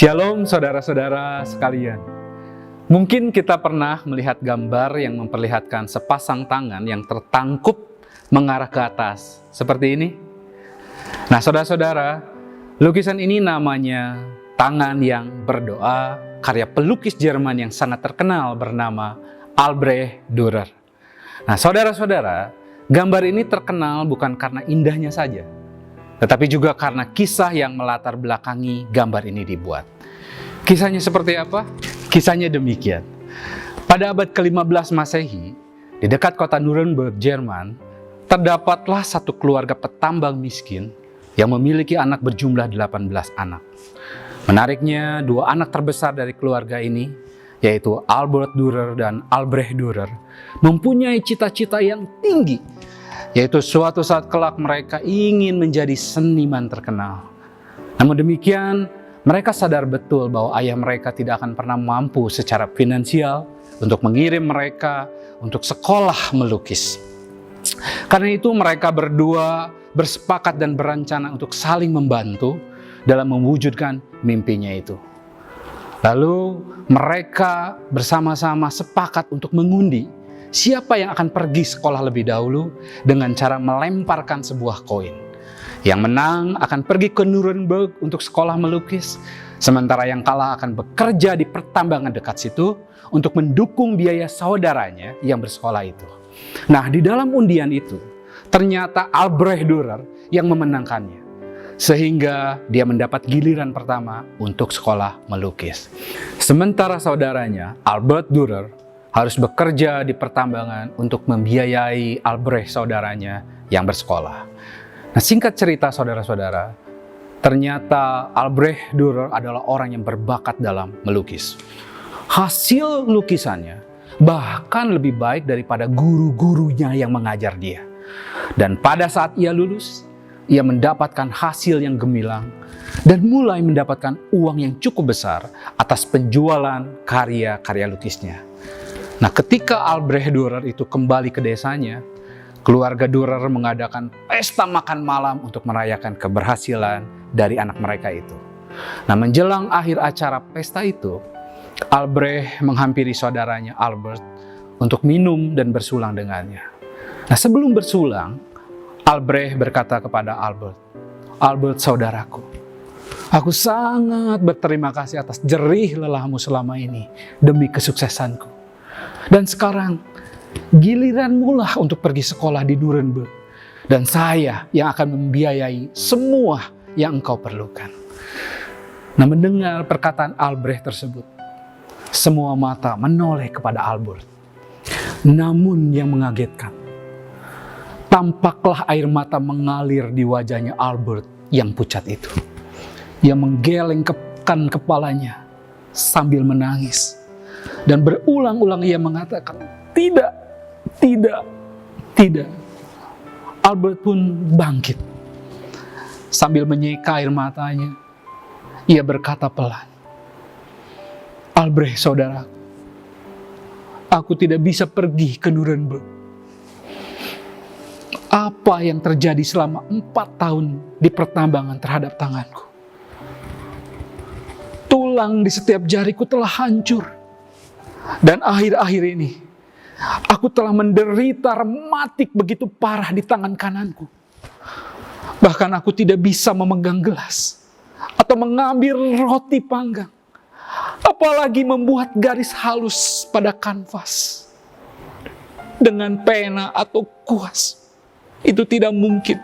Shalom saudara-saudara sekalian. Mungkin kita pernah melihat gambar yang memperlihatkan sepasang tangan yang tertangkup mengarah ke atas, seperti ini. Nah saudara-saudara, lukisan ini namanya Tangan yang Berdoa, karya pelukis Jerman yang sangat terkenal bernama Albrecht Dürer. Nah saudara-saudara, gambar ini terkenal bukan karena indahnya saja, tetapi juga karena kisah yang melatar belakangi gambar ini dibuat. Kisahnya seperti apa? Kisahnya demikian. Pada abad ke-15 Masehi, di dekat kota Nuremberg, Jerman, terdapatlah satu keluarga petambang miskin yang memiliki anak berjumlah 18 anak. Menariknya, dua anak terbesar dari keluarga ini, yaitu Albert Dürer dan Albrecht Dürer, mempunyai cita-cita yang tinggi, yaitu suatu saat kelak mereka ingin menjadi seniman terkenal. Namun demikian, mereka sadar betul bahwa ayah mereka tidak akan pernah mampu secara finansial untuk mengirim mereka untuk sekolah melukis. Karena itu mereka berdua bersepakat dan berencana untuk saling membantu dalam mewujudkan mimpinya itu. Lalu mereka bersama-sama sepakat untuk mengundi siapa yang akan pergi sekolah lebih dahulu dengan cara melemparkan sebuah koin. Yang menang akan pergi ke Nuremberg untuk sekolah melukis, sementara yang kalah akan bekerja di pertambangan dekat situ untuk mendukung biaya saudaranya yang bersekolah itu. Nah, di dalam undian itu, ternyata Albrecht Dürer yang memenangkannya, sehingga dia mendapat giliran pertama untuk sekolah melukis. Sementara saudaranya, Albert Dürer, harus bekerja di pertambangan untuk membiayai Albrecht saudaranya yang bersekolah. Nah, singkat cerita saudara-saudara, ternyata Albrecht Dürer adalah orang yang berbakat dalam melukis. Hasil lukisannya bahkan lebih baik daripada guru-gurunya yang mengajar dia. Dan pada saat ia lulus, ia mendapatkan hasil yang gemilang dan mulai mendapatkan uang yang cukup besar atas penjualan karya-karya lukisnya. Nah, ketika Albrecht Dürer itu kembali ke desanya, keluarga Dürer mengadakan pesta makan malam untuk merayakan keberhasilan dari anak mereka itu. Nah, menjelang akhir acara pesta itu, Albrecht menghampiri saudaranya Albert untuk minum dan bersulang dengannya. Nah, sebelum bersulang, Albrecht berkata kepada Albert, "Albert saudaraku, aku sangat berterima kasih atas jerih lelahmu selama ini demi kesuksesanku. Dan sekarang, giliranmu lah untuk pergi sekolah di Nuremberg. Dan saya yang akan membiayai semua yang engkau perlukan." Nah, mendengar perkataan Albrecht tersebut, semua mata menoleh kepada Albert. Namun yang mengagetkan, tampaklah air mata mengalir di wajahnya Albert yang pucat itu. Ia menggelengkan kepalanya sambil menangis. Dan berulang-ulang ia mengatakan, "Tidak, tidak, tidak." Albert pun bangkit. Sambil menyeka air matanya, ia berkata pelan, "Albrecht saudaraku, aku tidak bisa pergi ke Nuremberg. Apa yang terjadi selama 4 tahun di pertambangan terhadap tanganku? Tulang di setiap jariku telah hancur. Dan akhir-akhir ini, aku telah menderita rematik begitu parah di tangan kananku. Bahkan aku tidak bisa memegang gelas atau mengambil roti panggang. Apalagi membuat garis halus pada kanvas dengan pena atau kuas. Itu tidak mungkin.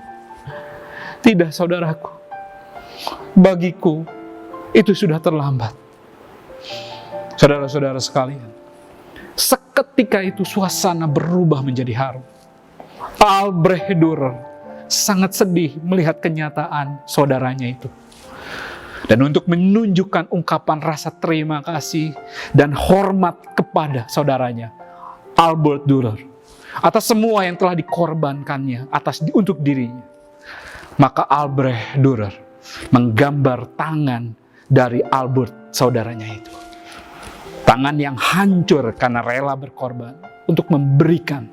Tidak saudaraku, bagiku itu sudah terlambat." Saudara-saudara sekalian, seketika itu suasana berubah menjadi haru. Albrecht Dürer sangat sedih melihat kenyataan saudaranya itu. Dan untuk menunjukkan ungkapan rasa terima kasih dan hormat kepada saudaranya, Albert Dürer, atas semua yang telah dikorbankannya untuk dirinya, maka Albrecht Dürer menggambar tangan dari Albert saudaranya itu. Tangan yang hancur karena rela berkorban untuk memberikan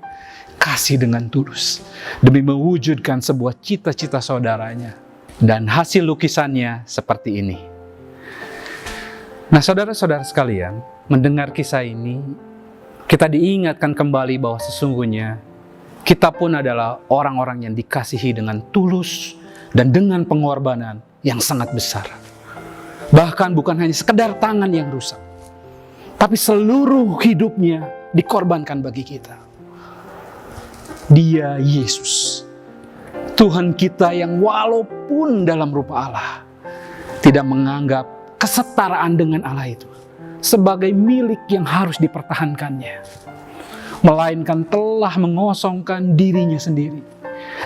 kasih dengan tulus demi mewujudkan sebuah cita-cita saudaranya. Dan hasil lukisannya seperti ini. Nah, saudara-saudara sekalian, mendengar kisah ini, kita diingatkan kembali bahwa sesungguhnya kita pun adalah orang-orang yang dikasihi dengan tulus dan dengan pengorbanan yang sangat besar. Bahkan bukan hanya sekedar tangan yang rusak, tapi seluruh hidupnya dikorbankan bagi kita. Dia Yesus, Tuhan kita yang walaupun dalam rupa Allah, tidak menganggap kesetaraan dengan Allah itu sebagai milik yang harus dipertahankannya, melainkan telah mengosongkan dirinya sendiri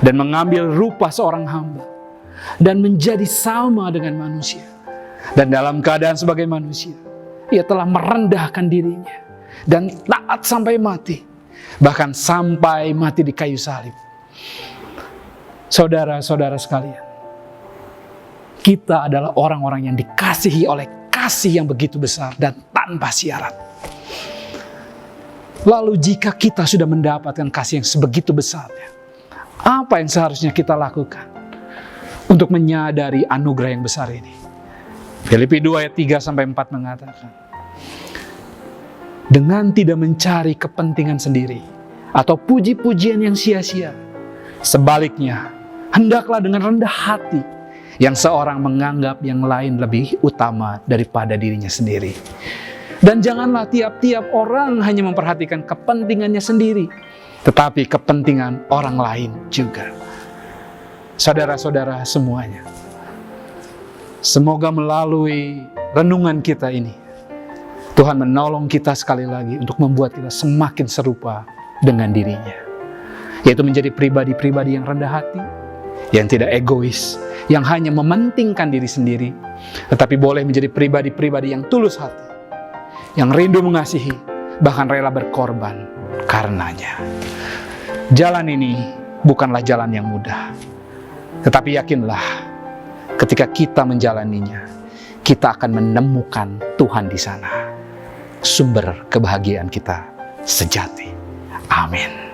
dan mengambil rupa seorang hamba dan menjadi sama dengan manusia. Dan dalam keadaan sebagai manusia, ia telah merendahkan dirinya dan taat sampai mati, bahkan sampai mati di kayu salib. Saudara-saudara sekalian, kita adalah orang-orang yang dikasihi oleh kasih yang begitu besar dan tanpa syarat. Lalu jika kita sudah mendapatkan kasih yang sebegitu besarnya, apa yang seharusnya kita lakukan untuk menyadari anugerah yang besar ini? Filipi 2 ayat 3-4 mengatakan, dengan tidak mencari kepentingan sendiri atau puji-pujian yang sia-sia, sebaliknya hendaklah dengan rendah hati yang seorang menganggap yang lain lebih utama daripada dirinya sendiri. Dan janganlah tiap-tiap orang hanya memperhatikan kepentingannya sendiri, tetapi kepentingan orang lain juga. Saudara-saudara semuanya, semoga melalui renungan kita ini, Tuhan menolong kita sekali lagi untuk membuat kita semakin serupa dengan dirinya. Yaitu menjadi pribadi-pribadi yang rendah hati, yang tidak egois, yang hanya mementingkan diri sendiri, tetapi boleh menjadi pribadi-pribadi yang tulus hati, yang rindu mengasihi, bahkan rela berkorban karenanya. Jalan ini bukanlah jalan yang mudah, tetapi yakinlah, ketika kita menjalaninya, kita akan menemukan Tuhan di sana, sumber kebahagiaan kita sejati. Amin.